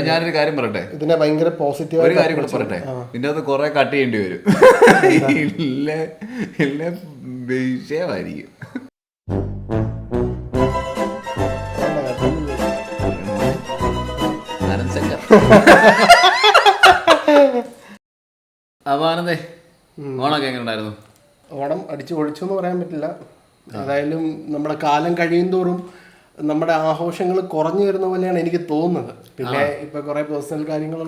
ഞാനൊരു കാര്യം പറയട്ടെ, ഇതിനെ ഭയങ്കര പോസിറ്റീവ് ഒരു കാര്യം കൂടെ പറയട്ടെ. ഇതിന്റെ അകത്ത് കുറെ കട്ട് ചെയ്യേണ്ടി വരും. എല്ലാം വിഷയമായിരിക്കും. അപ്പൊ ആനന്ദേ, ഓണൊക്കെ എങ്ങനെ ഉണ്ടായിരുന്നു? ഓണം അടിച്ചു പൊളിച്ചു എന്ന് പറയാൻ പറ്റില്ല. ഏതായാലും നമ്മുടെ കാലം കഴിയും തോറും നമ്മുടെ ആഘോഷങ്ങൾ കുറഞ്ഞു വരുന്ന പോലെയാണ് എനിക്ക് തോന്നുന്നത്. പിന്നെ ഇപ്പൊ കുറെ പേഴ്സണൽ കാര്യങ്ങൾ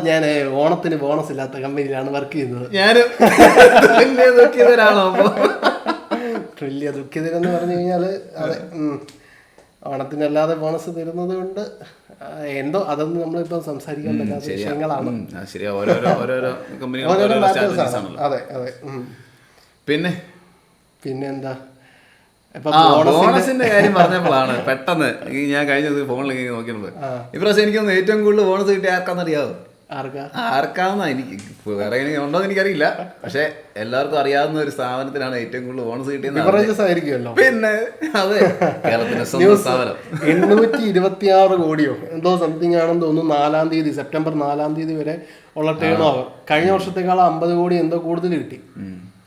ഞാൻ ഓണത്തിന് ബോണസ് ഇല്ലാത്ത കമ്പനിയിലാണ് വർക്ക് ചെയ്യുന്നത്. വലിയ ദുഃഖിതരെന്ന് പറഞ്ഞു കഴിഞ്ഞാല് അതെ, ഓണത്തിനല്ലാതെ ബോണസ് തരുന്നത് കൊണ്ട് എന്തോ അതൊന്നും നമ്മളിപ്പോ സംസാരിക്കാൻ പറ്റാത്ത വിഷയങ്ങളാണ്. അതെ അതെ. പിന്നെ എന്താ ബോണസിന്റെ കാര്യം പറഞ്ഞപ്പോഴാണ് പെട്ടെന്ന് ഞാൻ കഴിഞ്ഞ ഫോണിൽ നോക്കിയത്. ഇപ്രാവശ്യം എനിക്കൊന്ന് ഏറ്റവും കൂടുതൽ ബോണസ് കിട്ടിയ ആർക്കാന്നറിയാവോ? ആർക്കാന്ന എനിക്ക് വേറെ ഉണ്ടോന്ന് എനിക്കറിയില്ല. പക്ഷെ എല്ലാവർക്കും അറിയാവുന്ന ഒരു സ്ഥാപനത്തിനാണ് ഏറ്റവും കൂടുതൽ ബോണസ് കിട്ടിയത്. പിന്നെ അതെ, കേരളത്തിന്റെ സ്വന്തം സ്ഥാപനം. 826 കോടിയോ എന്തോ സംതിങ് ആണെന്ന് തോന്നുന്നു. 4-ാം തീയതി സെപ്റ്റംബർ 4-ാം തീയതി വരെ ഉള്ള ടേൺ ഓവർ കഴിഞ്ഞ വർഷത്തേക്കാൾ 50 കോടി എന്തോ കൂടുതൽ കിട്ടി.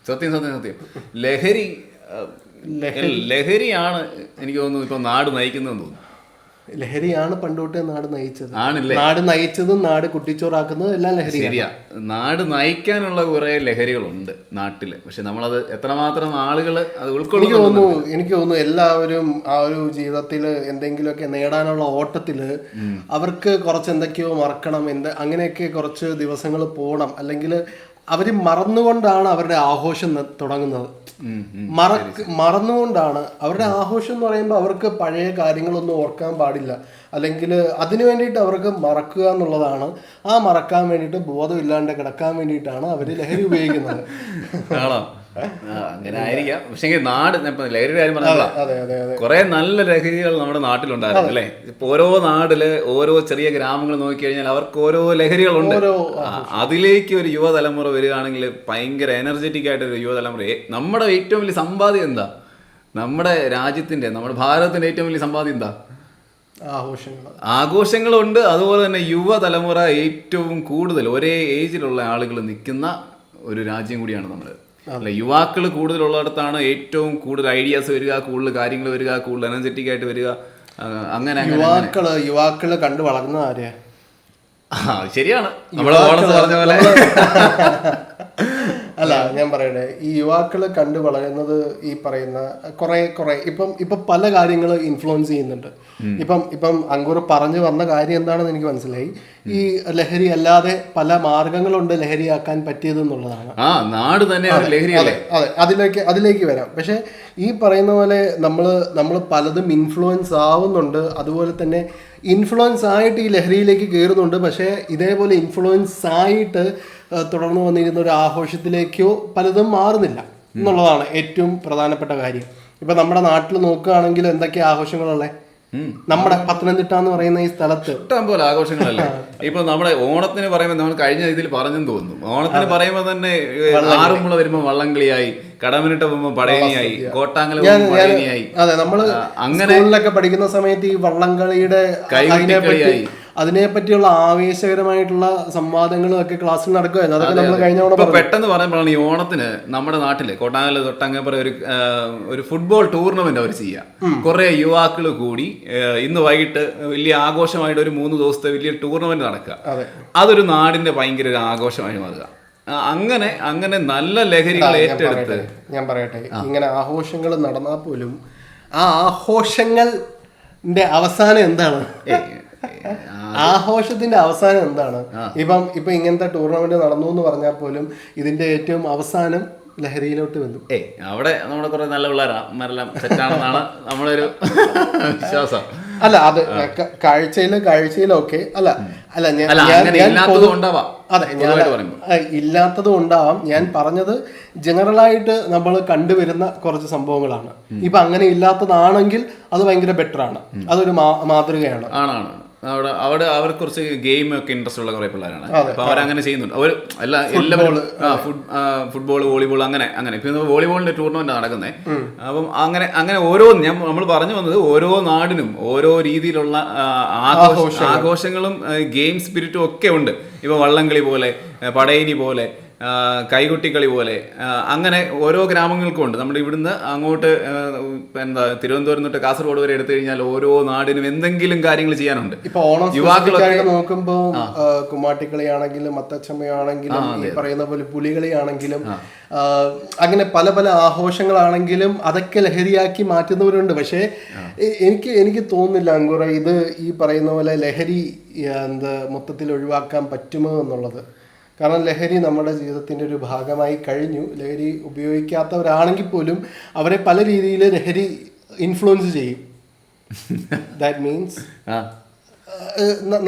സത്യം. ലഹരിയാണ് എനിക്ക് തോന്നുന്നു ഇപ്പൊ നാട് നയിക്കുന്നതെന്ന് തോന്നുന്നു. ലഹരിയാണ് പണ്ടോട്ടേ നാട് നയിച്ചത്. നാട് നയിച്ചതും നാട് കുട്ടിച്ചോറാക്കുന്നതും എല്ലാം ലഹരി. ശരിയാ, നാട് നയിക്കാനുള്ള കുറെ ലഹരികളുണ്ട് നാട്ടില്. പക്ഷെ നമ്മളത് എത്രമാത്രം ആളുകൾ അത് ഉൾക്കൊള്ളുന്നു. എനിക്ക് തോന്നുന്നു എല്ലാവരും ആ ഒരു ജീവിതത്തിൽ എന്തെങ്കിലുമൊക്കെ നേടാനുള്ള ഓട്ടത്തില് അവർക്ക് കുറച്ച് എന്തൊക്കെയോ മറക്കണം, അങ്ങനെയൊക്കെ കുറച്ച് ദിവസങ്ങൾ പോകണം. അല്ലെങ്കിൽ അവര് മറന്നുകൊണ്ടാണ് അവരുടെ ആഘോഷം തുടങ്ങുന്നത്. മറന്നുകൊണ്ടാണ് അവരുടെ ആഘോഷം എന്ന് പറയുമ്പോൾ അവർക്ക് പഴയ കാര്യങ്ങളൊന്നും ഓർക്കാൻ പാടില്ല. അല്ലെങ്കിൽ അതിനു വേണ്ടിയിട്ട് അവർക്ക് മറക്കുക എന്നുള്ളതാണ്. ആ മറക്കാൻ വേണ്ടിയിട്ട് ബോധമില്ലാണ്ട് കിടക്കാൻ വേണ്ടിയിട്ടാണ് അവർ ലഹരി ഉപയോഗിക്കുന്നത്. അങ്ങനെ ആയിരിക്കാം. പക്ഷേ നാട് ലഹരി കാര്യം പറഞ്ഞാൽ കുറെ നല്ല ലഹരികൾ നമ്മുടെ നാട്ടിലുണ്ടായിരുന്നു അല്ലേ. ഇപ്പൊ ഓരോ നാട്ടില് ഓരോ ചെറിയ ഗ്രാമങ്ങൾ നോക്കിക്കഴിഞ്ഞാൽ അവർക്ക് ഓരോ ലഹരികളുണ്ട്. അതിലേക്ക് ഒരു യുവതലമുറ വരികയാണെങ്കിൽ ഭയങ്കര എനർജറ്റിക് ആയിട്ടൊരു യുവതലമുറ. നമ്മുടെ ഏറ്റവും വലിയ സമ്പാദ്യം എന്താ? നമ്മുടെ രാജ്യത്തിന്റെ, നമ്മുടെ ഭാരതത്തിന്റെ ഏറ്റവും വലിയ സമ്പാദ്യം എന്താ? ആഘോഷങ്ങളുണ്ട്. അതുപോലെ തന്നെ യുവതലമുറ ഏറ്റവും കൂടുതൽ ഒരേ ഏജിലുള്ള ആളുകൾ നിൽക്കുന്ന ഒരു രാജ്യം കൂടിയാണ് നമ്മുടെ. അല്ല, യുവാക്കൾ കൂടുതലുള്ളിടത്താണ് ഏറ്റവും കൂടുതൽ ഐഡിയാസ് വരിക, കൂടുതൽ കാര്യങ്ങൾ വരിക, കൂടുതൽ എനർജറ്റിക് ആയിട്ട് വരിക. അങ്ങനെ യുവാക്കള് കണ്ടു വളർന്ന ആരെയാ? ശരിയാണ്, നമ്മള് പറഞ്ഞ പോലെ. അല്ല, ഞാൻ പറയട്ടെ, ഈ യുവാക്കള് കണ്ടു വളരുന്നത് ഈ പറയുന്ന കുറെ ഇപ്പൊ പല കാര്യങ്ങൾ ഇൻഫ്ലുവൻസ് ചെയ്യുന്നുണ്ട്. ഇപ്പം അങ്കൂർ പറഞ്ഞു വന്ന കാര്യം എന്താണെന്ന് എനിക്ക് മനസ്സിലായി. ഈ ലഹരി അല്ലാതെ പല മാർഗങ്ങളുണ്ട് ലഹരിയാക്കാൻ പറ്റിയത് എന്നുള്ളതാണ്. അതെ, അതിലേക്ക് വരാം. പക്ഷെ ഈ പറയുന്ന പോലെ നമ്മൾ പലതും ഇൻഫ്ലുവൻസ് ആവുന്നുണ്ട്. അതുപോലെ തന്നെ ഇൻഫ്ലുവൻസ് ആയിട്ട് ഈ ലഹരിയിലേക്ക് കയറുന്നുണ്ട്. പക്ഷേ ഇതേപോലെ ഇൻഫ്ലുവൻസ് ആയിട്ട് തുടർന്ന് വന്നിരുന്ന ഒരു ആഘോഷത്തിലേക്കോ പലതും മാറുന്നില്ല എന്നുള്ളതാണ് ഏറ്റവും പ്രധാനപ്പെട്ട കാര്യം. ഇപ്പൊ നമ്മുടെ നാട്ടിൽ നോക്കുകയാണെങ്കിൽ എന്തൊക്കെയാ ആഘോഷങ്ങളുള്ളത്? നമ്മുടെ പത്തനംതിട്ട എന്ന് പറയുന്ന ഈ സ്ഥലത്ത് ഇഷ്ടം പോലെ ആഘോഷങ്ങളല്ലേ. ഇപ്പൊ നമ്മുടെ ഓണത്തിന് പറയുമ്പോൾ നമ്മൾ കഴിഞ്ഞ ഇതിൽ പറഞ്ഞെന്ന് തോന്നുന്നു. ഓണത്തിന് പറയുമ്പോൾ തന്നെ ആറുമുള വരുമ്പോ വള്ളംകളിയായി, കടമനിട്ട പോകുമ്പോ പടയണിയായി, കോട്ടാങ്കല പടയണിയായി. അതെ, നമ്മള് അങ്ങനെ പഠിക്കുന്ന സമയത്ത് ഈ വള്ളംകളിയുടെ കൈകളിയായി അതിനെ പറ്റിയുള്ള ആവേശകരമായിട്ടുള്ള സംവാദങ്ങളും ഒക്കെ ക്ലാസ്സിൽ നടക്കുമായിരുന്നു. അതൊക്കെ നമ്മൾ കഴിഞ്ഞ ഓണം പെട്ടെന്ന് പറയുമ്പോഴാണ് ഈ ഓണത്തിന് നമ്മുടെ നാട്ടില് കോട്ടാങ്കല തൊട്ടങ്ങപ്പുറ ഒരു ഫുട്ബോൾ ടൂർണമെന്റ് അവർ ചെയ്യാം. കുറെ യുവാക്കൾ കൂടി ഇന്ന് വൈകിട്ട് വലിയ ആഘോഷമായിട്ട് ഒരു 3 ദിവസത്തെ വലിയ ടൂർണമെന്റ് നടക്കുക. അതൊരു നാടിന്റെ ഭയങ്കര ഒരു ആഘോഷമായി മാറുക. അങ്ങനെ നല്ല ലഹരികൾ ഏറ്റെടുത്ത് ഞാൻ പറയട്ടെ, ഇങ്ങനെ ആഘോഷങ്ങൾ നടന്നാൽ പോലും ആ ആഘോഷങ്ങളുടെ അവസാനം എന്താണ്? ആഘോഷത്തിന്റെ അവസാനം എന്താണ്? ഇപ്പൊ ഇങ്ങനത്തെ ടൂർണമെന്റ് നടന്നു എന്ന് പറഞ്ഞാൽ പോലും ഇതിന്റെ ഏറ്റവും അവസാനം ലഹരിയിലോട്ട് വന്നു. അവിടെ നമ്മുടെ കുറെ നല്ല പിള്ളേരെല്ലാം സെറ്റാണെന്നാണ് നമ്മുടെ ഒരു വിശ്വാസം. അല്ല, അത് കാഴ്ചയിലൊക്കെ അല്ല ഇല്ലാത്തതും ഉണ്ടാവാം. ഞാൻ പറഞ്ഞത് ജനറലായിട്ട് നമ്മൾ കണ്ടുവരുന്ന കുറച്ച് സംഭവങ്ങളാണ്. ഇപ്പൊ അങ്ങനെ ഇല്ലാത്തതാണെങ്കിൽ അത് ഭയങ്കര ബെറ്റർ ആണ്. അതൊരു മാതൃകയാണ്. അവിടെ അവർക്ക് കുറച്ച് ഗെയിം ഒക്കെ ഇൻട്രസ്റ്റ് ഉള്ള കുറെ പിള്ളേരാണ്. അപ്പൊ അവരങ്ങനെ ചെയ്യുന്നുണ്ട്. അവർ എല്ലാവരും ഫുട്ബോൾ, വോളിബോൾ, അങ്ങനെ ഇപ്പൊ വോളിബോളിന്റെ ടൂർണമെന്റ് നടക്കുന്നത്. അപ്പം അങ്ങനെ ഓരോ നമ്മൾ പറഞ്ഞു വന്നത് ഓരോ നാടിനും ഓരോ രീതിയിലുള്ള ആഘോഷങ്ങളും ഗെയിം സ്പിരിറ്റും ഒക്കെ ഉണ്ട്. ഇപ്പൊ വള്ളംകളി പോലെ, പടയണി പോലെ, കൈകൊട്ടിക്കളി പോലെ, അങ്ങനെ ഓരോ ഗ്രാമങ്ങൾക്കും ഉണ്ട്. നമ്മുടെ ഇവിടുന്ന് അങ്ങോട്ട് തിരുവനന്തപുരം തൊട്ട് കാസർഗോഡ് വരെ എടുത്തു കഴിഞ്ഞാൽ ഓരോ നാടിനും എന്തെങ്കിലും കാര്യങ്ങൾ ചെയ്യാനുണ്ട്. ഇപ്പൊ ഓണം യുവാക്കളൊക്കെ നോക്കുമ്പോ കുമ്മാട്ടിക്കളിയാണെങ്കിലും മത്തച്ചമ്മയാണെങ്കിലും ഈ പറയുന്ന പോലെ പുലികളിയാണെങ്കിലും അങ്ങനെ പല പല ആഘോഷങ്ങളാണെങ്കിലും അതൊക്കെ ലഹരിയാക്കി മാറ്റുന്നവരുണ്ട്. പക്ഷേ എനിക്ക് തോന്നുന്നില്ല അങ്കുറ ഇത് ഈ പറയുന്ന പോലെ ലഹരി മൊത്തത്തിൽ ഒഴിവാക്കാൻ പറ്റുമോ എന്നുള്ളത്. കാരണം ലഹരി നമ്മുടെ ജീവിതത്തിൻ്റെ ഒരു ഭാഗമായി കഴിഞ്ഞു. ലഹരി ഉപയോഗിക്കാത്തവരാണെങ്കിൽ പോലും അവരെ പല രീതിയിൽ ലഹരി ഇൻഫ്ലുവൻസ് ചെയ്യും. ദാറ്റ് മീൻസ്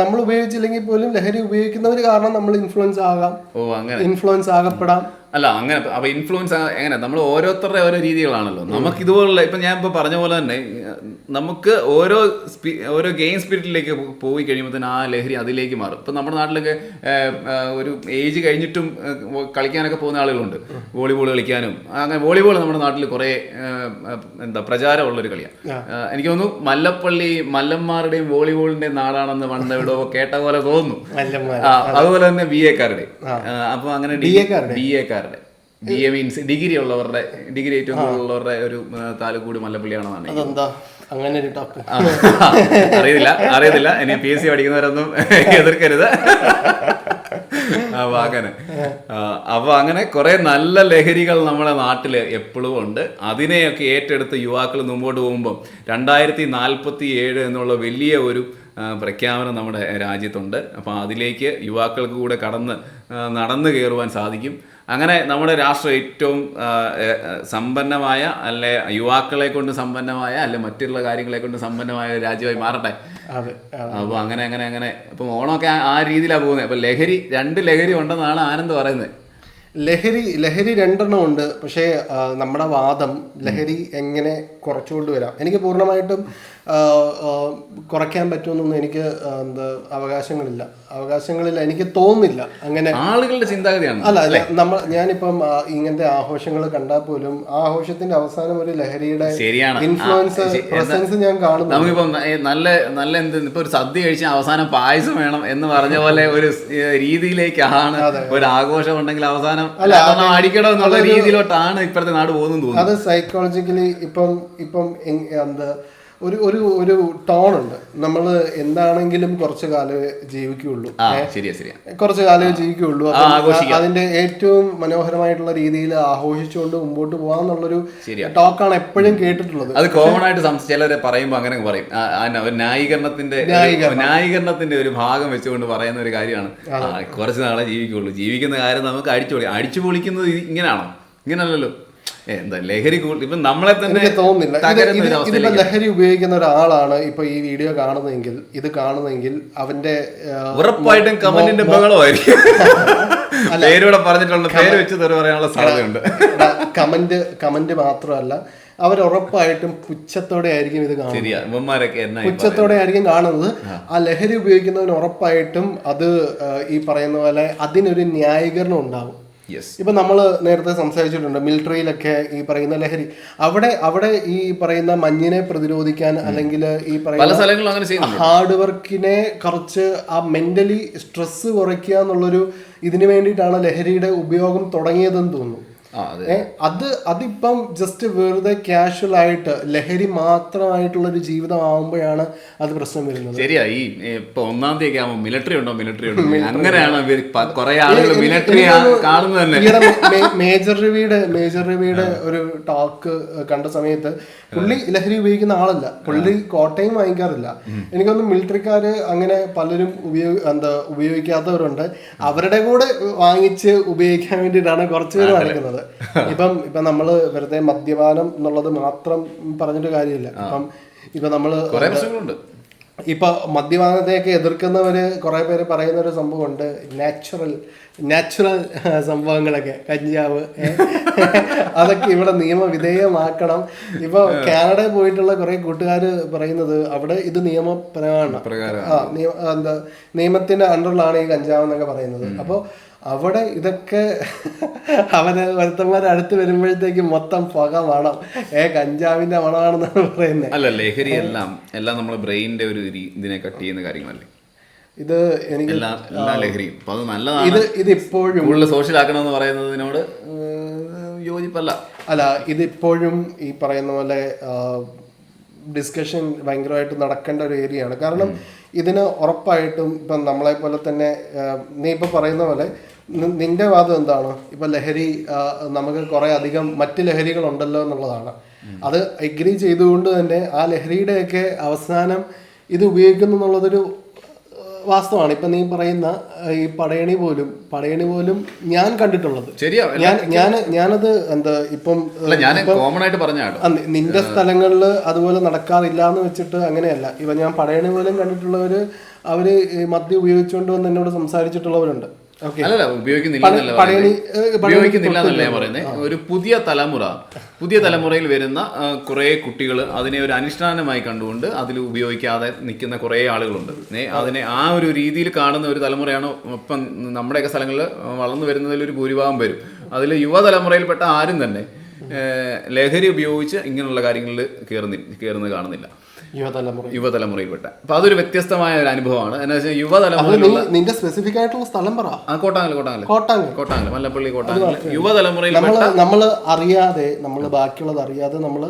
നമ്മൾ ഉപയോഗിച്ചില്ലെങ്കിൽ പോലും ലഹരി ഉപയോഗിക്കുന്നവർ കാരണം നമ്മൾ ഇൻഫ്ലുവൻസ് ആകപ്പെടാം. അല്ല, അങ്ങനെ അപ്പൊ ഇൻഫ്ലുവൻസ് എങ്ങനെ നമ്മൾ ഓരോരുത്തരുടെ ഓരോ രീതികളാണല്ലോ. നമുക്ക് ഇതുപോലുള്ള ഇപ്പൊ ഞാൻ ഇപ്പൊ പറഞ്ഞ പോലെ തന്നെ നമുക്ക് ഓരോ ഗെയിം സ്പിരിറ്റിലേക്ക് പോയി കഴിയുമ്പോൾ തന്നെ ആ ലഹരി അതിലേക്ക് മാറും. ഇപ്പൊ നമ്മുടെ നാട്ടിലൊക്കെ ഒരു ഏജ് കഴിഞ്ഞിട്ടും കളിക്കാനൊക്കെ പോകുന്ന ആളുകളുണ്ട്. വോളിബോൾ കളിക്കാനും അങ്ങനെ. വോളിബോൾ നമ്മുടെ നാട്ടിൽ കുറെ പ്രചാരമുള്ളൊരു കളിയാണ്. എനിക്ക് തോന്നുന്നു മല്ലപ്പള്ളി മല്ലന്മാരുടെയും വോളിബോളിന്റെയും നാടാണെന്ന് പണ്ട് എവിടെ കേട്ട പോലെ തോന്നുന്നു. അതുപോലെ തന്നെ BA അപ്പൊ അങ്ങനെ BA BA മീൻസ് ഡിഗ്രി ഏറ്റവും കൂടുതലുള്ളവരുടെ ഒരു താലൂക്കൂടി മല്ലപ്പള്ളിയാണെന്നാണ്. അറിയത്തില്ല. ഇനി PSC പഠിക്കുന്നവരൊന്നും എതിർക്കരുത്. അപ്പൊ അങ്ങനെ കുറെ നല്ല ലഹരികൾ നമ്മുടെ നാട്ടില് എപ്പോഴും ഉണ്ട്. അതിനെയൊക്കെ ഏറ്റെടുത്ത് യുവാക്കൾ മുമ്പോട്ട് പോകുമ്പോൾ 2047 എന്നുള്ള വലിയ ഒരു പ്രഖ്യാപനം നമ്മുടെ രാജ്യത്തുണ്ട്. അപ്പോൾ അതിലേക്ക് യുവാക്കൾക്ക് കൂടെ നടന്നു കയറുവാൻ സാധിക്കും. അങ്ങനെ നമ്മുടെ രാഷ്ട്രം ഏറ്റവും സമ്പന്നമായ, അല്ലെ യുവാക്കളെ കൊണ്ട് സമ്പന്നമായ, അല്ലെ മറ്റുള്ള കാര്യങ്ങളെ കൊണ്ട് സമ്പന്നമായ രാജ്യമായി മാറട്ടെ. അപ്പോൾ അങ്ങനെ അപ്പം ഓണമൊക്കെ ആ രീതിയിലാണ് പോകുന്നത്. അപ്പം രണ്ട് ലഹരി ഉണ്ടെന്നാണ് ആനന്ദ് പറയുന്നത്. ലഹരി രണ്ടെണ്ണം ഉണ്ട്. പക്ഷേ നമ്മുടെ വാദം ലഹരി എങ്ങനെ കുറച്ചുകൊണ്ട് വരാം. എനിക്ക് പൂർണ്ണമായിട്ടും കുറയ്ക്കാൻ പറ്റുമെന്നൊന്നും എനിക്ക് അവകാശങ്ങളില്ല. എനിക്ക് തോന്നുന്നില്ല അങ്ങനെ. ആളുകളുടെ ചിന്താഗതിയാണ്. അല്ല ഞാനിപ്പം ഇങ്ങനത്തെ ആഘോഷങ്ങൾ കണ്ടാൽ പോലും ആ ആഘോഷത്തിന്റെ അവസാനം ഒരു ലഹരിയുടെ ഇൻഫ്ലുവൻസ് പ്രസൻസ് ഞാൻ കാണുന്നു. നമുക്കിപ്പം നല്ല ഇപ്പൊ ഒരു സദ്യ കഴിച്ചാൽ അവസാനം പായസം വേണം എന്ന് പറഞ്ഞ പോലെ ഒരു രീതിയിലേക്കാണ് ഒരു ആഘോഷം ഉണ്ടെങ്കിൽ അവസാനം അടിക്കണം എന്നുള്ള രീതിയിലോട്ടാണ് ഇപ്പോഴത്തെ നാട് പോകുന്നത് തോന്നുന്നു. അത് സൈക്കോളജിക്കലി ഇപ്പം ഒരു ടോൺ ഉണ്ട്. നമ്മൾ എന്താണെങ്കിലും കുറച്ചു കാലമേ ജീവിക്കുള്ളൂ. കുറച്ചു കാലമേ ജീവിക്കുള്ളൂ. അതിന്റെ ഏറ്റവും മനോഹരമായിട്ടുള്ള രീതിയിൽ ആഘോഷിച്ചുകൊണ്ട് മുമ്പോട്ട് പോകാന്നുള്ളൊരു ടോക്കാണ് എപ്പോഴും കേട്ടിട്ടുള്ളത്. അത് കോമൺ ആയിട്ട് ചിലരെ പറയുമ്പോൾ അങ്ങനെ പറയും. ന്യായീകരണത്തിന്റെ ഒരു ഭാഗം വെച്ചുകൊണ്ട് പറയുന്ന ഒരു കാര്യമാണ് കുറച്ച് നാളെ ജീവിക്കുള്ളൂ. ജീവിക്കുന്ന കാര്യം നമുക്ക് അടിച്ചു പൊളിക്കുന്നത് ഇങ്ങനെയാണോ? ഇങ്ങനെയല്ലല്ലോ. എന്താ ലഹരി ഇപ്പൊ നമ്മളെ തന്നെ തോന്നുന്നില്ല. ഇതിപ്പോ ലഹരി ഉപയോഗിക്കുന്ന ഒരാളാണ് ഇപ്പൊ ഈ വീഡിയോ കാണുന്നെങ്കിൽ അവന്റെ ഉറപ്പായിട്ടും കമന്റിന്റെ ബഹളമായിരിക്കും. പേരോടെ പറഞ്ഞിട്ടുള്ള പേര് വെച്ച് പറയാനുള്ള സാധ്യതയുണ്ട്. കമന്റ് മാത്രമല്ല, അവരുറപ്പായിട്ടും പുച്ഛത്തോടെ ആയിരിക്കും ഇത് കാണുന്നത്. പുച്ഛത്തോടെ ആയിരിക്കും കാണുന്നത്. ആ ലഹരി ഉപയോഗിക്കുന്നവന് ഉറപ്പായിട്ടും അത് ഈ പറയുന്ന പോലെ അതിനൊരു ന്യായീകരണം ഉണ്ടാവും. ഇപ്പൊ നമ്മൾ നേരത്തെ സംസാരിച്ചിട്ടുണ്ട്, മിലിറ്ററിയിലൊക്കെ ഈ പറയുന്ന ലഹരി അവിടെ ഈ പറയുന്ന മഞ്ഞിനെ പ്രതിരോധിക്കാൻ അല്ലെങ്കിൽ ഈ പറയുന്ന ഹാർഡ് വർക്കിനെ കുറച്ച് ആ മെന്റലി സ്ട്രെസ് കുറയ്ക്കുക എന്നുള്ളൊരു ഇതിനു വേണ്ടിയിട്ടാണ് ലഹരിയുടെ ഉപയോഗം തുടങ്ങിയതെന്ന് തോന്നുന്നു. അതിപ്പം ജസ്റ്റ് വെറുതെ കാഷ്വൽ ആയിട്ട് ലഹരി മാത്രമായിട്ടുള്ള ഒരു ജീവിതം ആവുമ്പോഴാണ് അത് പ്രശ്നം വരുന്നത്. ശരിയാ. ഈ ഇപ്പൊ 1-ാം തീയതി ആകുമ്പോൾ മിലിറ്ററി ഉണ്ടോ അങ്ങനെയാണ് കുറെ ആളുകൾ മിലിറ്ററി കാണുന്നത് തന്നെ. മേജർ രവിയുടെ ഒരു ടോക്ക് കണ്ട സമയത്ത് പുള്ളി ലഹരി ഉപയോഗിക്കുന്ന ആളല്ല. പുള്ളി കോട്ടയം വാങ്ങിക്കാറില്ല. എനിക്കൊന്നും മിലിറ്ററിക്കാര് അങ്ങനെ പലരും ഉപയോഗിക്കാത്തവരുണ്ട്. അവരുടെ കൂടെ വാങ്ങിച്ച് ഉപയോഗിക്കാൻ വേണ്ടിയിട്ടാണ് കുറച്ചുപേര് വാങ്ങിക്കുന്നത്. ഇപ്പം നമ്മള് വെറുതെ മദ്യപാനം എന്നുള്ളത് മാത്രം പറഞ്ഞിട്ട് കാര്യമില്ല. ഇപ്പൊ നമ്മള് ഇപ്പൊ മദ്യപാനത്തെയൊക്കെ എതിർക്കുന്നവര് കുറെ പേര് പറയുന്ന ഒരു സംഭവമുണ്ട്, നാച്ചുറൽ സംഭവങ്ങളൊക്കെ, കഞ്ചാവ് അതൊക്കെ ഇവിടെ നിയമവിധേയമാക്കണം. ഇപ്പൊ കാനഡയിൽ പോയിട്ടുള്ള കുറെ കൂട്ടുകാർ പറയുന്നത് അവിടെ ഇത് നിയമപരമാണ്, എന്താ നിയമത്തിന്റെ അണ്ടറിലാണ് ഈ കഞ്ചാവ് എന്നൊക്കെ പറയുന്നത്. അപ്പോൾ അവിടെ ഇതൊക്കെ അവന് ഒരുത്തന്മാരെ അടുത്ത് വരുമ്പോഴത്തേക്ക് മൊത്തം പുക മണം, കഞ്ചാവിന്റെ മണമാണെന്നാണ് പറയുന്നത്. അല്ല, ലഹരി എല്ലാം നമ്മുടെ ബ്രെയിനിന്റെ ഒരു ഇതിനെ കട്ട് ചെയ്യുന്ന കാര്യങ്ങളല്ലേ ഇത്. എനിക്ക് എല്ലാ ലഹരിയും അപ്പൊ അത് നല്ലതാണ്. ഇത് ഇപ്പോഴും കൂടുതൽ സോഷ്യൽ ആക്കണമെന്ന് പറയുന്നതിനോട് യോജിപ്പല്ല. അല്ല, ഇതിപ്പോഴും ഈ പറയുന്ന പോലെ ഡിസ്കഷൻ ഭയങ്കരമായിട്ട് നടക്കേണ്ട ഒരു ഏരിയയാണ്. കാരണം ഇതിന് ഉറപ്പായിട്ടും ഇപ്പം നമ്മളെ പോലെ തന്നെ നീ ഇപ്പം പറയുന്ന പോലെ നിന്റെ വാദം എന്താണ്? ഇപ്പം ലഹരി നമുക്ക് കുറേ അധികം മറ്റ് ലഹരികളുണ്ടല്ലോ എന്നുള്ളതാണ്. അത് എഗ്രി ചെയ്തുകൊണ്ട് തന്നെ ആ ലഹരിയുടെയൊക്കെ അവസാനം ഇത് ഉപയോഗിക്കുന്നു എന്നുള്ളതൊരു വാസ്തവമാണ്. ഇപ്പം നീ പറയുന്ന ഈ പടയണി പോലും ഞാൻ കണ്ടിട്ടുള്ളത്. ഞാനത് എന്താ ഇപ്പം കോമൺ ആയിട്ട് പറഞ്ഞ നിന്റെ സ്ഥലങ്ങളിൽ അതുപോലെ നടക്കാറില്ല എന്ന് വെച്ചിട്ട് അങ്ങനെയല്ല. ഇപ്പം ഞാൻ പടയണി പോലും കണ്ടിട്ടുള്ളവര് അവര് മദ്യം ഉപയോഗിച്ചുകൊണ്ട് വന്ന് എന്നോട് സംസാരിച്ചിട്ടുള്ളവരുണ്ട്. അല്ലല്ല, ഉപയോഗിക്കുന്നില്ല ഞാൻ പറയുന്നത്. ഒരു പുതിയ തലമുറയിൽ വരുന്ന കുറെ കുട്ടികൾ അതിനെ ഒരു അനുഷ്ഠാനമായി കണ്ടുകൊണ്ട് അതിൽ ഉപയോഗിക്കാതെ നിൽക്കുന്ന കുറെ ആളുകളുണ്ട്. അതിനെ ആ ഒരു രീതിയിൽ കാണുന്ന ഒരു തലമുറയാണ് ഇപ്പം നമ്മുടെയൊക്കെ സ്ഥലങ്ങളിൽ വളർന്നു വരുന്നതിൽ ഒരു ഭൂരിഭാഗം വരും. അതിൽ യുവതലമുറയിൽപ്പെട്ട ആരും തന്നെ ലഹരി ഉപയോഗിച്ച് ഇങ്ങനെയുള്ള കാര്യങ്ങളിൽ കയറുന്നത് കാണുന്നില്ല യുവതലമുറയിൽപ്പെട്ട. അപ്പൊ അതൊരു വ്യത്യസ്തമായ ഒരു അനുഭവമാണ്. എന്താ വെച്ചാൽ യുവതലമുറ നിന്റെ സ്പെസിഫിക് ആയിട്ടുള്ള സ്ഥലം പറ. കോട്ടാങ്ങൽ മല്ലപ്പള്ളി കോട്ടാങ്ങൽ യുവതലമുറയിൽ നമ്മൾ അറിയാതെ, നമ്മൾ ബാക്കിയുള്ളത് അറിയാതെ നമ്മൾ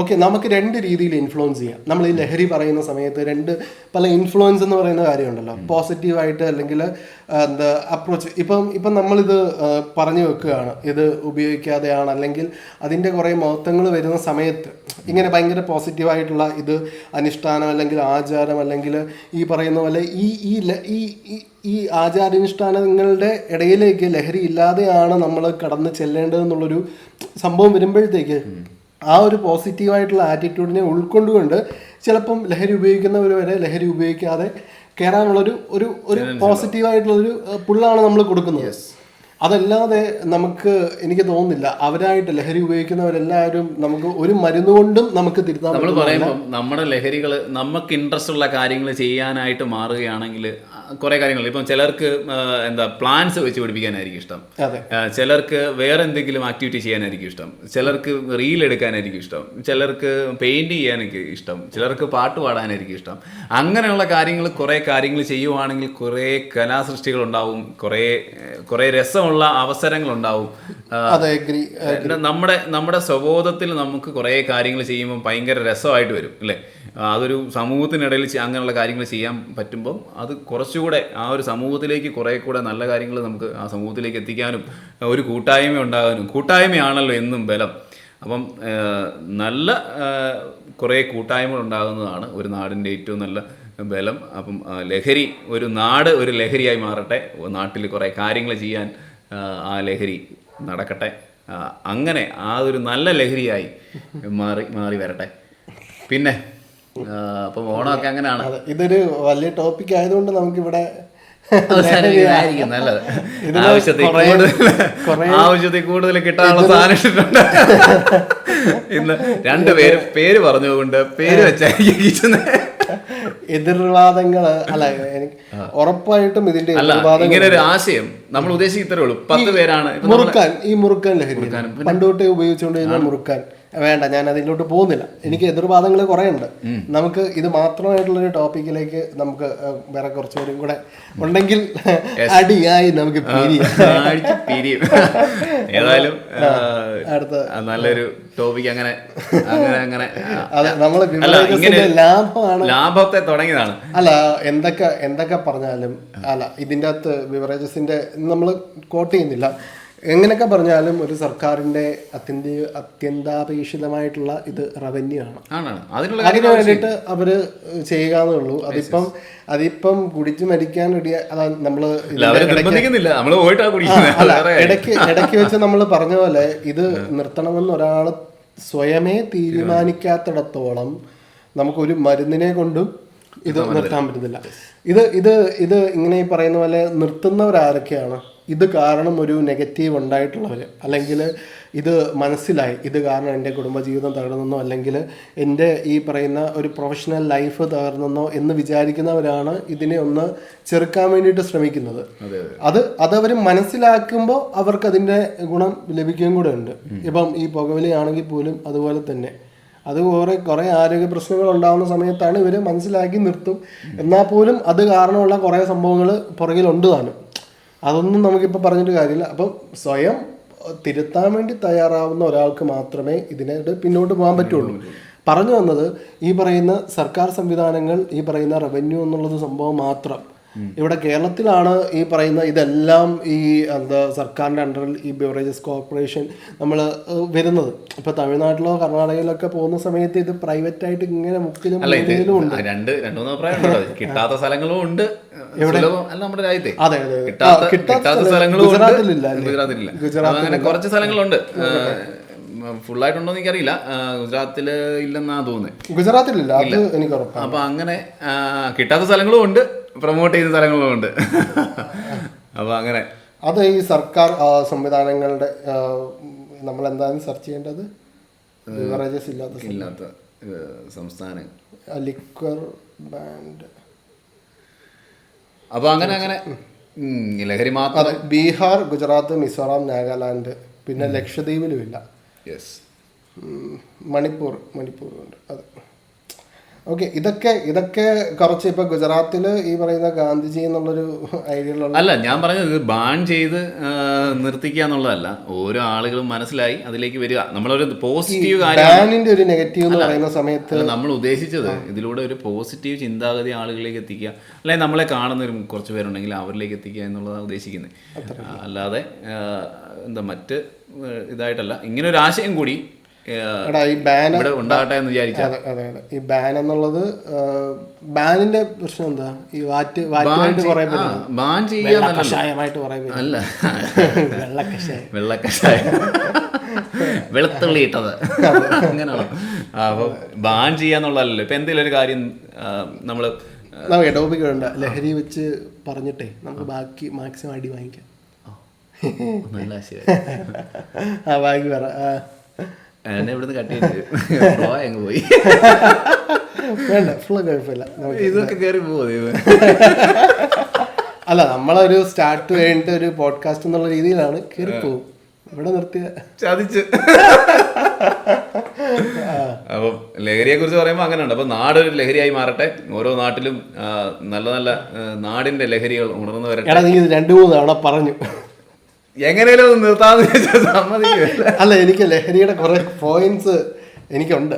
ഓക്കെ നമുക്ക് രണ്ട് രീതിയിൽ ഇൻഫ്ലുവൻസ് ചെയ്യാം. നമ്മൾ ഈ ലഹരി പറയുന്ന സമയത്ത് പല ഇൻഫ്ലുവൻസ് എന്ന് പറയുന്ന കാര്യമുണ്ടല്ലോ, പോസിറ്റീവായിട്ട് അല്ലെങ്കിൽ എന്താ അപ്രോച്ച്. ഇപ്പം നമ്മളിത് പറഞ്ഞു വെക്കുകയാണ്, ഇത് ഉപയോഗിക്കാതെയാണ്, അല്ലെങ്കിൽ അതിൻ്റെ കുറേ മഹത്വങ്ങൾ വരുന്ന സമയത്ത് ഇങ്ങനെ ഭയങ്കര പോസിറ്റീവായിട്ടുള്ള ഇത് അനുഷ്ഠാനം അല്ലെങ്കിൽ ആചാരം അല്ലെങ്കിൽ ഈ പറയുന്ന പോലെ ഈ ആചാരാനുഷ്ഠാനങ്ങളുടെ ഇടയിലേക്ക് ലഹരി ഇല്ലാതെയാണ് നമ്മൾ കടന്ന് ചെല്ലേണ്ടതെന്നുള്ളൊരു സംഭവം വരുമ്പോഴത്തേക്ക് ആ ഒരു പോസിറ്റീവായിട്ടുള്ള ആറ്റിറ്റ്യൂഡിനെ ഉൾക്കൊണ്ടുകൊണ്ട് ചിലപ്പം ലഹരി ഉപയോഗിക്കുന്നവർ വരെ ലഹരി ഉപയോഗിക്കാതെ കയറാനുള്ളൊരു ഒരു പോസിറ്റീവായിട്ടുള്ളൊരു പുള്ളാണ് നമ്മൾ കൊടുക്കുന്നത്. അതല്ലാതെ നമുക്ക് എനിക്ക് തോന്നുന്നില്ല അവരായിട്ട് ലഹരി ഉപയോഗിക്കുന്നവരെല്ലാവരും നമുക്ക് ഒരു മരുന്ന് കൊണ്ടും നമുക്ക് തിരുത്താൻ. നമ്മൾ പറയുമ്പോൾ നമ്മുടെ ലഹരികൾ നമുക്ക് ഇൻട്രസ്റ്റ് ഉള്ള കാര്യങ്ങൾ ചെയ്യാനായിട്ട് മാറുകയാണെങ്കിൽ കുറെ കാര്യങ്ങൾ, ഇപ്പം ചിലർക്ക് പ്ലാന്റ്സ് വെച്ച് പിടിപ്പിക്കാനായിരിക്കും ഇഷ്ടം, ചിലർക്ക് വേറെ എന്തെങ്കിലും ആക്ടിവിറ്റി ചെയ്യാനായിരിക്കും ഇഷ്ടം, ചിലർക്ക് റീൽ എടുക്കാനായിരിക്കും ഇഷ്ടം, ചിലർക്ക് പെയിന്റ് ചെയ്യാനൊക്കെ ഇഷ്ടം, ചിലർക്ക് പാട്ട് പാടാനായിരിക്കും ഇഷ്ടം. അങ്ങനെയുള്ള കുറെ കാര്യങ്ങൾ ചെയ്യുവാണെങ്കിൽ കുറെ കലാസൃഷ്ടികൾ ഉണ്ടാവും, കുറെ രസമുള്ള അവസരങ്ങളുണ്ടാവും. നമ്മുടെ സ്വബോധത്തിൽ നമുക്ക് കുറെ കാര്യങ്ങൾ ചെയ്യുമ്പോൾ ഭയങ്കര രസമായിട്ട് വരും അല്ലേ. അതൊരു സമൂഹത്തിനിടയിൽ അങ്ങനെയുള്ള കാര്യങ്ങൾ ചെയ്യാൻ പറ്റുമ്പം അത് കുറച്ചുകൂടെ ആ ഒരു സമൂഹത്തിലേക്ക് കുറെ കൂടെ നല്ല കാര്യങ്ങൾ നമുക്ക് ആ സമൂഹത്തിലേക്ക് എത്തിക്കാനും ഒരു കൂട്ടായ്മ ഉണ്ടാകാനും, കൂട്ടായ്മയാണല്ലോ എന്നും ബലം. അപ്പം നല്ല കുറേ കൂട്ടായ്മകൾ ഉണ്ടാകുന്നതാണ് ഒരു നാടിൻ്റെ ഏറ്റവും നല്ല ബലം. അപ്പം ലഹരി ഒരു ലഹരിയായി മാറട്ടെ, നാട്ടിൽ കുറേ കാര്യങ്ങൾ ചെയ്യാൻ ആ ലഹരി നടക്കട്ടെ, അങ്ങനെ ആ ഒരു നല്ല ലഹരിയായി മാറി വരട്ടെ. പിന്നെ അപ്പം ഓണമൊക്കെ അങ്ങനെയാണ്. ഇതൊരു വലിയ ടോപ്പിക് ആയതുകൊണ്ട് നമുക്കിവിടെ നല്ലത്. ആവശ്യത്തിൽ കൂടുതൽ കിട്ടാനുള്ള സാധനം ഇട്ടിട്ടുണ്ട്. ഇന്ന് രണ്ടുപേരും പേര് പറഞ്ഞുകൊണ്ട് പേര് വെച്ചായിരിക്കും എതിർവാദങ്ങള്. അല്ല, എനിക്ക് ഉറപ്പായിട്ടും ഇതിന്റെ ഇങ്ങനെ ഒരു ആശയം നമ്മൾ ഉദ്ദേശിക്കുന്നേ ഉള്ളൂ. 10 പേരാണ് മുറുക്കാൻ ലഹരി പണ്ടോട്ടേ ഉപയോഗിച്ചുകൊണ്ടിരുന്ന മുറുക്കാൻ വേണ്ട, ഞാൻ അതിലോട്ട് പോകുന്നില്ല. എനിക്ക് എതിർവാദങ്ങൾ കുറേ ഉണ്ട്. നമുക്ക് ഇത് മാത്രമായിട്ടുള്ളൊരു ടോപ്പിക്കിലേക്ക് നമുക്ക് വേറെ കുറച്ചുപേരും കൂടെ ഉണ്ടെങ്കിൽ അടിയായി നമുക്ക് ഏതായാലും അടുത്ത നല്ലൊരു ടോപ്പിക് അങ്ങനെ ലാഭത്തെ തുടങ്ങിയതാണ്. അല്ല, എന്തൊക്കെ പറഞ്ഞാലും അല്ല, ഇതിൻ്റെ അകത്ത് ബിവറേജസിന്റെ നമ്മൾ കോട്ട് ചെയ്യുന്നില്ല. എങ്ങനെയൊക്കെ പറഞ്ഞാലും ഒരു സർക്കാരിന്റെ അത്യന്താപേക്ഷിതമായിട്ടുള്ള ഇത് റവന്യൂ ആണ്. അതിന് വേണ്ടിയിട്ട് അവര് ചെയ്യുക എന്നുള്ളൂ. അതിപ്പം കുടിച്ചു മരിക്കാൻ നമ്മള് ഇടയ്ക്ക് വെച്ച് നമ്മൾ പറഞ്ഞ പോലെ ഇത് നിർത്തണമെന്ന് ഒരാൾ സ്വയമേ തീരുമാനിക്കാത്തിടത്തോളം നമുക്കൊരു മരുന്നിനെ കൊണ്ടും ഇത് നിർത്താൻ പറ്റുന്നില്ല. ഇത് ഇങ്ങനെ ഈ പറയുന്ന പോലെ നിർത്തുന്നവരാരൊക്കെയാണ്? ഇത് കാരണം ഒരു നെഗറ്റീവ് ഉണ്ടായിട്ടുള്ളവർ, അല്ലെങ്കിൽ ഇത് മനസ്സിലായി ഇത് കാരണം എൻ്റെ കുടുംബജീവിതം തകർന്നെന്നോ അല്ലെങ്കിൽ എൻ്റെ ഈ പറയുന്ന ഒരു പ്രൊഫഷണൽ ലൈഫ് തകർന്നെന്നോ എന്ന് വിചാരിക്കുന്നവരാണ് ഇതിനെ ഒന്ന് ചെറുക്കാൻ വേണ്ടിയിട്ട് ശ്രമിക്കുന്നത്. അതവർ മനസ്സിലാക്കുമ്പോൾ അവർക്ക് അതിൻ്റെ ഗുണം ലഭിക്കുകയും കൂടെ ഉണ്ട്. ഇപ്പം ഈ പുകവലിയാണെങ്കിൽ പോലും അതുപോലെ തന്നെ അത് കുറേ ആരോഗ്യ പ്രശ്നങ്ങൾ ഉണ്ടാകുന്ന സമയത്താണ് ഇവർ മനസ്സിലാക്കി നിർത്തും. എന്നാൽ പോലും അത് കാരണമുള്ള കുറേ സംഭവങ്ങൾ പുറകിലുണ്ട് താനും. അതൊന്നും നമുക്കിപ്പോൾ പറഞ്ഞിട്ട് കാര്യമില്ല. അപ്പം സ്വയം തിരുത്താൻ വേണ്ടി തയ്യാറാവുന്ന ഒരാൾക്ക് മാത്രമേ ഇതിനായിട്ട് പിന്നോട്ട് പോകാൻ പറ്റുള്ളൂ. പറഞ്ഞു വന്നത് ഈ പറയുന്ന സർക്കാർ സംവിധാനങ്ങൾ, ഈ പറയുന്ന റവന്യൂ എന്നുള്ളത് സംഭവം മാത്രം. ഇവിടെ കേരളത്തിലാണ് ഈ പറയുന്ന ഇതെല്ലാം ഈ സർക്കാരിൻ്റെ അണ്ടറിൽ ഈ ബിവറേജസ് കോർപ്പറേഷൻ നമ്മൾ വരുന്നത്. ഇപ്പോൾ തമിഴ്നാട്ടിലോ കർണാടകയിലൊക്കെ പോകുന്ന സമയത്ത് ഇത് പ്രൈവറ്റ് ആയിട്ട് ഇങ്ങനെ മുക്കിലും ഉണ്ട്. കിട്ടാത്ത സ്ഥലങ്ങളും ഉണ്ട് നമ്മുടെ രാജ്യത്തെ. അതെ കിട്ടാത്ത സ്ഥലങ്ങളും ഗുജറാത്തിലില്ല. അങ്ങനെ കുറച്ച് സ്ഥലങ്ങളുണ്ട്. ഫുള്ളായിട്ടുണ്ടോ എനിക്കറിയില്ല. ഗുജറാത്തില് ഇല്ലെന്നാ തോന്നുന്നത്. ഗുജറാത്തിലില്ല, അത് എനിക്ക് ഉറപ്പാണ്. അപ്പൊ അങ്ങനെ കിട്ടാത്ത സ്ഥലങ്ങളും ഉണ്ട്, പ്രൊമോട്ട് ചെയ്യുന്ന സ്ഥലങ്ങളും ഉണ്ട്. അപ്പൊ അങ്ങനെ അത് ഈ സർക്കാർ സംവിധാനങ്ങളുടെ നമ്മൾ എന്താണ് സെർച്ച് ചെയ്യേണ്ടത്? ബിവറേജസ് ഇല്ലാത്ത സംസ്ഥാനം, ലിക്വർ ബാൻഡ്. അപ്പൊ അങ്ങനെ ലഹരി മാത്രം ബീഹാർ, ഗുജറാത്ത്, മിസോറാം, നാഗാലാൻഡ്, പിന്നെ ലക്ഷദ്വീപിലും ഇല്ല. മണിപ്പൂറുണ്ട്. അതെ, ഓക്കെ. ഇതൊക്കെ കുറച്ച് ഇപ്പൊ ഗുജറാത്തില് ഈ പറയുന്ന ഗാന്ധിജി എന്നുള്ളൊരു ഐഡിയ അല്ല ഞാൻ പറഞ്ഞത് ബാൻ ചെയ്ത് നിർത്തിക്കുക എന്നുള്ളതല്ല. ഓരോ ആളുകളും മനസ്സിലായി അതിലേക്ക് വരിക. നമ്മളൊരു പോസിറ്റീവ് ബാനിന്റെ ഒരു നെഗറ്റീവ് എന്ന് പറയുന്ന സമയത്ത് നമ്മൾ ഉദ്ദേശിച്ചത് ഇതിലൂടെ ഒരു പോസിറ്റീവ് ചിന്താഗതി ആളുകളിലേക്ക് എത്തിക്കുക, അല്ലെങ്കിൽ നമ്മളെ കാണുന്ന ഒരു കുറച്ച് പേരുണ്ടെങ്കിൽ അവരിലേക്ക് എത്തിക്കുക എന്നുള്ളതാണ് ഉദ്ദേശിക്കുന്നത്. അല്ലാതെ മറ്റ് ഇതായിട്ടല്ല. ഇങ്ങനെ ഒരു ആശയം കൂടി ഈ ബാൻ ഉണ്ടാകട്ടെ എന്ന് വിചാരിച്ചു. അതെ, ഈ ബാൻ എന്നുള്ളത്, ബാനിന്റെ പ്രശ്നം എന്താ? ഈ വാറ്റായിട്ട് കുറെ ബാൻ ചെയ്യാൻ അല്ല, വെള്ളക്കഷായം വെളുത്തുള്ളി ഇട്ടത് അങ്ങനെയാണോ? അപ്പൊ ബാൻ ചെയ്യാന്നുള്ളതല്ലോ. ഇപ്പൊ എന്തെങ്കിലും ഒരു കാര്യം നമ്മള് ടോപ്പിക്കുണ്ട്, ലഹരി വെച്ച് പറഞ്ഞിട്ടേ നമുക്ക് ബാക്കി മാക്സിമം അടി വാങ്ങിക്കാം. നല്ല ആശയം. ബാക്കി പറ. എന്നെ ഇവിടുന്ന് കട്ട് ചെയ്ത് അങ്ങ് പോയി. വേണ്ട, ഫുള്ള് കുഴപ്പമില്ല. ഇതൊക്കെ കയറി പോകും. അല്ല, നമ്മളൊരു സ്റ്റാർട്ട് കഴിഞ്ഞിട്ട് ഒരു പോഡ്കാസ്റ്റ് എന്നുള്ള രീതിയിലാണ് കയറി പോകും. ഇവിടെ നിർത്തിയ ചതിച്ച്. അപ്പം ലഹരിയെ കുറിച്ച് പറയുമ്പോൾ അങ്ങനെയുണ്ട്. അപ്പൊ നാട് ഒരു ലഹരിയായി മാറട്ടെ. ഓരോ നാട്ടിലും നല്ല നല്ല നാടിന്റെ ലഹരികൾ ഉണർന്നു വരട്ടെ. നീ 2-3 തവണ പറഞ്ഞു, എങ്ങനെയാലും നിർത്താന്ന് സമ്മതിക്കില്ല. അല്ല, എനിക്ക് ലഹരിയുടെ കുറെ പോയിന്റ്സ് എനിക്കുണ്ട്.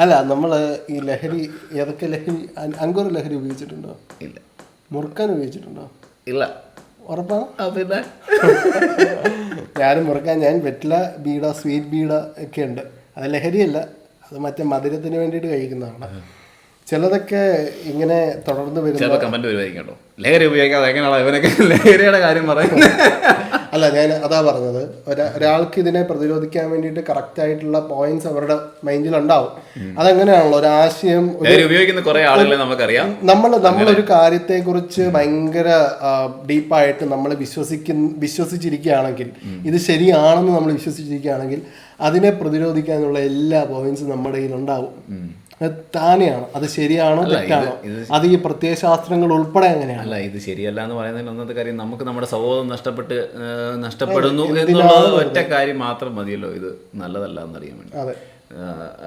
അല്ല, നമ്മള് ഈ ലഹരി, ഏതൊക്കെ ലഹരി, അങ്കൂർ ലഹരി ഉപയോഗിച്ചിട്ടുണ്ടോ? ഇല്ല. മുറുക്കാൻ ഉപയോഗിച്ചിട്ടുണ്ടോ? ഇല്ല. ഉറപ്പാണ്? പിന്നെ ഞാനും മുറുക്കാൻ, ഞാൻ വെറ്റില ബീഡ, സ്വീറ്റ് ബീഡ ഒക്കെ ഉണ്ട്. അത് ലഹരിയല്ല, അത് മറ്റേ മധുരത്തിന് വേണ്ടിയിട്ട് കഴിക്കുന്നതാണ്. ചിലതൊക്കെ ഇങ്ങനെ തുടർന്ന് വരുന്ന കമന്റ് വരുമായിരിക്കും കേട്ടോ, ലഹരി ഉപയോഗിക്കാതെ എങ്ങനെയാണോ ഇവനൊക്കെ ലഹരിയുടെ കാര്യം പറയുന്നത്. അല്ല, ഞാൻ അതാ പറഞ്ഞത്, ഒരാൾക്ക് ഇതിനെ പ്രതിരോധിക്കാൻ വേണ്ടിയിട്ട് കറക്റ്റ് ആയിട്ടുള്ള പോയിന്റ്സ് അവരുടെ മൈൻഡിൽ ഉണ്ടാവും. അതെങ്ങനെയാണല്ലോ ഒരു ആശയം ഉപയോഗിക്കുന്ന കുറെ ആളുകളെ നമുക്കറിയാം. നമ്മളൊരു കാര്യത്തെ കുറിച്ച് ഭയങ്കര ഡീപ്പായിട്ട് നമ്മൾ വിശ്വസിച്ചിരിക്കുകയാണെങ്കിൽ, ഇത് ശരിയാണെന്ന് നമ്മൾ വിശ്വസിച്ചിരിക്കുകയാണെങ്കിൽ അതിനെ പ്രതിരോധിക്കാനുള്ള എല്ലാ പോയിന്റ്സും നമ്മുടെ കയ്യിൽ ഉണ്ടാവും. താനെയാണ് അത് ശരിയാണോ തെറ്റാണോ, അത് ഈ പ്രത്യയശാസ്ത്രങ്ങൾ ഉൾപ്പെടെ അങ്ങനെയാണ്. അല്ല, ഇത് ശരിയല്ല എന്ന് പറയുന്നതിൽ ഒന്നത്തെ കാര്യം, നമുക്ക് നമ്മുടെ സൗഹൃദം നഷ്ടപ്പെടുന്നു എന്നുള്ളത് ഒറ്റ കാര്യം മാത്രം മതിയല്ലോ ഇത് നല്ലതല്ല എന്നറിയാൻ വേണ്ടി.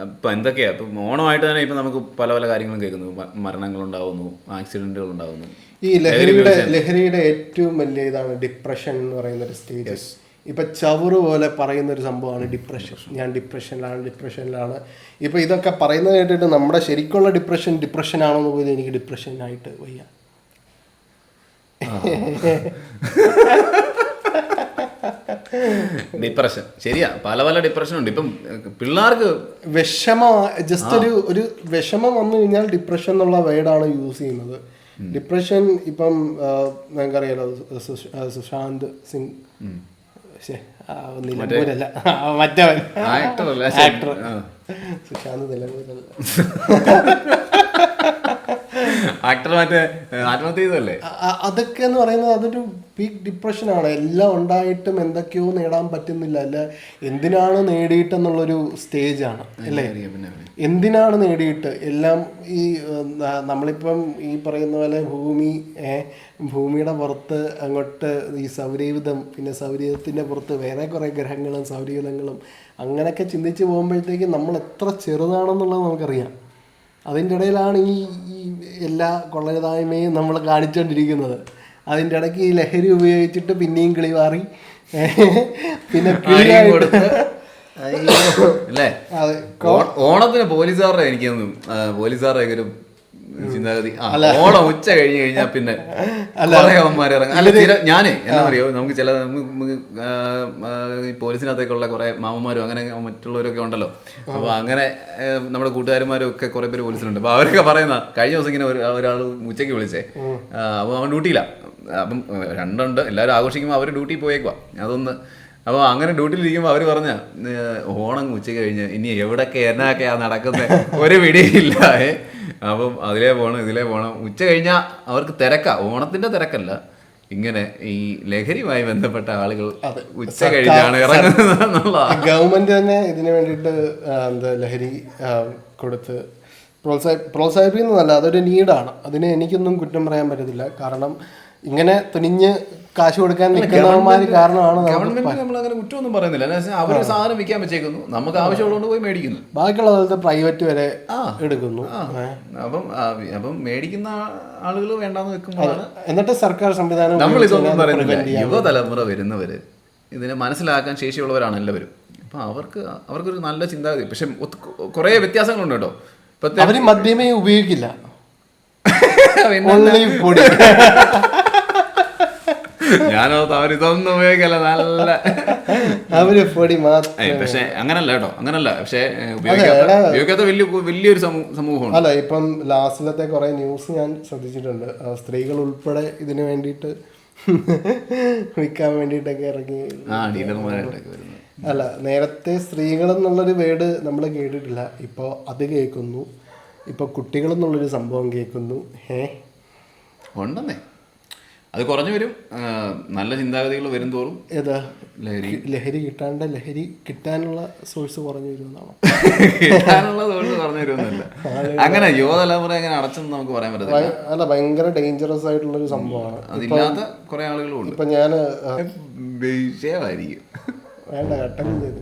ഇപ്പൊ എന്തൊക്കെയാ, ഇപ്പൊ ഓണമായിട്ട് തന്നെ ഇപ്പൊ നമുക്ക് പല പല കാര്യങ്ങളും കേൾക്കുന്നു. മരണങ്ങൾ ഉണ്ടാവുന്നു, ആക്സിഡന്റുകൾ ഉണ്ടാവുന്നു. ഈ ലഹരിയുടെ ഏറ്റവും വലിയ ഇതാണ് ഡിപ്രഷൻ എന്ന് പറയുന്ന ഒരു സ്റ്റേജ്. ഇപ്പം ചവറ് പോലെ പറയുന്നൊരു സംഭവമാണ് ഡിപ്രഷൻ. ഞാൻ ഡിപ്രഷനിലാണ്. ഇപ്പം ഇതൊക്കെ പറയുന്നത് കേട്ടിട്ട് നമ്മുടെ ശരിക്കുള്ള ഡിപ്രഷനാണെന്ന് പോലും എനിക്ക് ഡിപ്രഷനായിട്ട് വയ്യ. ഡിപ്രഷൻ ശരിയാ, പല പല ഡിപ്രഷൻ ഉണ്ട്. ഇപ്പം പിള്ളേർക്ക് ഒരു വിഷമം വന്നു കഴിഞ്ഞാൽ ഡിപ്രഷൻ എന്നുള്ള വേർഡാണ് യൂസ് ചെയ്യുന്നത്. ഡിപ്രഷൻ ഇപ്പം നിങ്ങൾക്കറിയാലോ, സുശാന്ത് സിംഗ് നിലമ്പൂരല്ല, മറ്റവൻ ആക്ടർ സുശാന്ത് നിലമ്പൂരല്ല. ആക്ടർ മറ്റേ ആത്മഹത്യ ചെയ്തല്ലേ. അതൊക്കെ എന്ന് പറയുന്നത് അതൊരു പീക്ക് ഡിപ്രഷനാണ്. എല്ലാം ഉണ്ടായിട്ടും എന്തൊക്കെയോ നേടാൻ പറ്റുന്നില്ല. അല്ല എന്തിനാണ് നേടിയിട്ടെന്നുള്ളൊരു സ്റ്റേജാണ് അല്ലേ. എന്തിനാണ് നേടിയിട്ട് എല്ലാം ഈ നമ്മളിപ്പം ഈ പറയുന്ന പോലെ ഭൂമിയുടെ പുറത്ത് അങ്ങോട്ട് ഈ സൗരയൂഥം, പിന്നെ സൗരയൂഥത്തിൻ്റെ പുറത്ത് വേറെ കുറേ ഗ്രഹങ്ങളും സൗരയൂഥങ്ങളും അങ്ങനെയൊക്കെ ചിന്തിച്ച് പോകുമ്പോഴത്തേക്ക് നമ്മൾ എത്ര ചെറുതാണെന്നുള്ളത് നമുക്കറിയാം. അതിൻ്റെ ഇടയിലാണ് ഈ എല്ലാ കൊള്ളരുതായ്മയും നമ്മൾ കാണിച്ചുകൊണ്ടിരിക്കുന്നത്. അതിൻ്റെ ഇടയ്ക്ക് ഈ ലഹരി ഉപയോഗിച്ചിട്ട് പിന്നെയും കിളി മാറി, പിന്നെ അല്ലേ. ഓണത്തിന് പോലീസുകാരുടെ എനിക്കൊന്നും പോലീസുകാരുടെ ഒരു ചിന്താഗതി, ഓണം ഉച്ച കഴിഞ്ഞ് കഴിഞ്ഞാൽ പിന്നെ അവന്മാർ ഇറങ്ങും. അല്ല ഞാനേ എന്നാ അറിയോ, നമുക്ക് ചില ഈ പോലീസിനകത്തേക്കുള്ള കുറെ മാമന്മാരും അങ്ങനെ മറ്റുള്ളവരൊക്കെ ഉണ്ടല്ലോ. അപ്പൊ അങ്ങനെ നമ്മുടെ കൂട്ടുകാരന്മാരും ഒക്കെ കുറെ പേര് പോലീസിലുണ്ട്. അപ്പൊ അവരൊക്കെ പറയുന്ന കഴിഞ്ഞ ദിവസം ഇങ്ങനെ ഒരാൾ ഉച്ചയ്ക്ക് വിളിച്ചേ, അപ്പൊ അവൻ ഡ്യൂട്ടിയില്ല. അപ്പം രണ്ടുണ്ട്, എല്ലാവരും ആഘോഷിക്കുമ്പോൾ അവർ ഡ്യൂട്ടി പോയേക്കുവാ. അതൊന്ന് അപ്പോൾ അങ്ങനെ ഡ്യൂട്ടിയിലിരിക്കുമ്പോൾ അവർ പറഞ്ഞ ഓണം ഉച്ചയ്ക്ക് കഴിഞ്ഞ് ഇനി എവിടെയൊക്കെ എന്നൊക്കെയാ നടക്കുന്നത് ഒരു പിടിയില്ല. അപ്പം അതിലേ പോകണം ഇതിലേ പോകണം. ഉച്ച കഴിഞ്ഞാൽ അവർക്ക് തിരക്കാ, ഓണത്തിന്റെ തിരക്കല്ല, ഇങ്ങനെ ഈ ലഹരിയുമായി ബന്ധപ്പെട്ട ആളുകൾ ഉച്ച കഴിഞ്ഞാണ് ഇറങ്ങുന്നത് എന്നുള്ള. ഗവൺമെന്റ് തന്നെ ഇതിനു വേണ്ടിയിട്ട് ലഹരി കൊടുത്ത് പ്രോത്സാഹിപ്പിക്കുന്നതല്ല, അതൊരു നീഡാണ്. അതിന് എനിക്കൊന്നും കുറ്റം പറയാൻ പറ്റത്തില്ല. കാരണം ഇങ്ങനെ തുനിഞ്ഞ് കാശ് കൊടുക്കാൻ നിൽക്കുന്നവന്മാർ കാരണമാണ്. ഗവൺമെന്റ് നമ്മൾ അങ്ങനെ കുറ്റമൊന്നും പറയുന്നില്ല. അവർ സാധനം വിൽക്കാൻ വെച്ചേക്കുന്നു, നമുക്ക് ആവശ്യമുള്ളതുകൊണ്ട് പോയി മേടിക്കുന്നു. ബാക്കിയുള്ള പോലത്തെ പ്രൈവറ്റ് വരെ എടുക്കുന്നു. അപ്പം മേടിക്കുന്ന ആളുകൾ വേണ്ടാന്ന് വെക്കുമ്പോഴാണ്. എന്നിട്ട് സർക്കാർ സംവിധാനം നമ്മൾ ഇതൊന്നും പറയുന്നില്ല. യുവതലമുറ വരുന്നവര് ഇതിനെ മനസ്സിലാക്കാൻ ശേഷിയുള്ളവരാണ് എല്ലാവരും. അപ്പൊ അവർക്കൊരു നല്ല ചിന്താഗതി. പക്ഷെ കുറെ വ്യത്യാസങ്ങളുണ്ട് കേട്ടോ. അവര് മദ്യമേ ഉപയോഗിക്കില്ല, ഞാനോ അവരിതൊന്നും ഉപയോഗിക്കല്ല, നല്ല അവര് പൊടി മാത്രം. പക്ഷെ അങ്ങനല്ല കേട്ടോ, അങ്ങനല്ല. പക്ഷെ ഉപയോഗിക്കാത്ത വലിയൊരു സമൂഹമാണ്. അല്ല ഇപ്പം ലാസ്റ്റിലത്തെ കുറെ ന്യൂസ് ഞാൻ ശ്രദ്ധിച്ചിട്ടുണ്ട്. സ്ത്രീകൾ ഉൾപ്പെടെ ഇതിനു വേണ്ടിയിട്ട് വിൽക്കാൻ വേണ്ടിയിട്ടൊക്കെ ഇറങ്ങി. അല്ല നേരത്തെ സ്ത്രീകൾ എന്നുള്ളൊരു വേർഡ് നമ്മൾ കേട്ടിട്ടില്ല, ഇപ്പോൾ അത് കേൾക്കുന്നു. ഇപ്പോൾ കുട്ടികൾ എന്നുള്ളൊരു സംഭവം കേൾക്കുന്നു. ഉണ്ടെന്നേ, അത് കുറഞ്ഞു വരും. നല്ല ചിന്താഗതികൾ വരും തോറും ഏതാ ലഹരി കിട്ടാണ്ട് ലഹരി കിട്ടാനുള്ള സോഴ്സ് കുറഞ്ഞു വരുമെന്നാണോ? കിട്ടാനുള്ള സോഴ്സ് കുറഞ്ഞു വരുമെന്നല്ല, അങ്ങനെ യുവതലമുറ അങ്ങനെ അടച്ചെന്ന് നമുക്ക് പറയാൻ പറ്റില്ല. അല്ല ഭയങ്കര ഡേഞ്ചറസ് ആയിട്ടുള്ളൊരു സംഭവമാണ്. അതില്ലാത്ത കുറെ ആളുകളും ഉണ്ട്. ഇപ്പൊ ഞാൻ വിഷയമായിരിക്കും. വേണ്ട കട്ടൻ ചെയ്തു.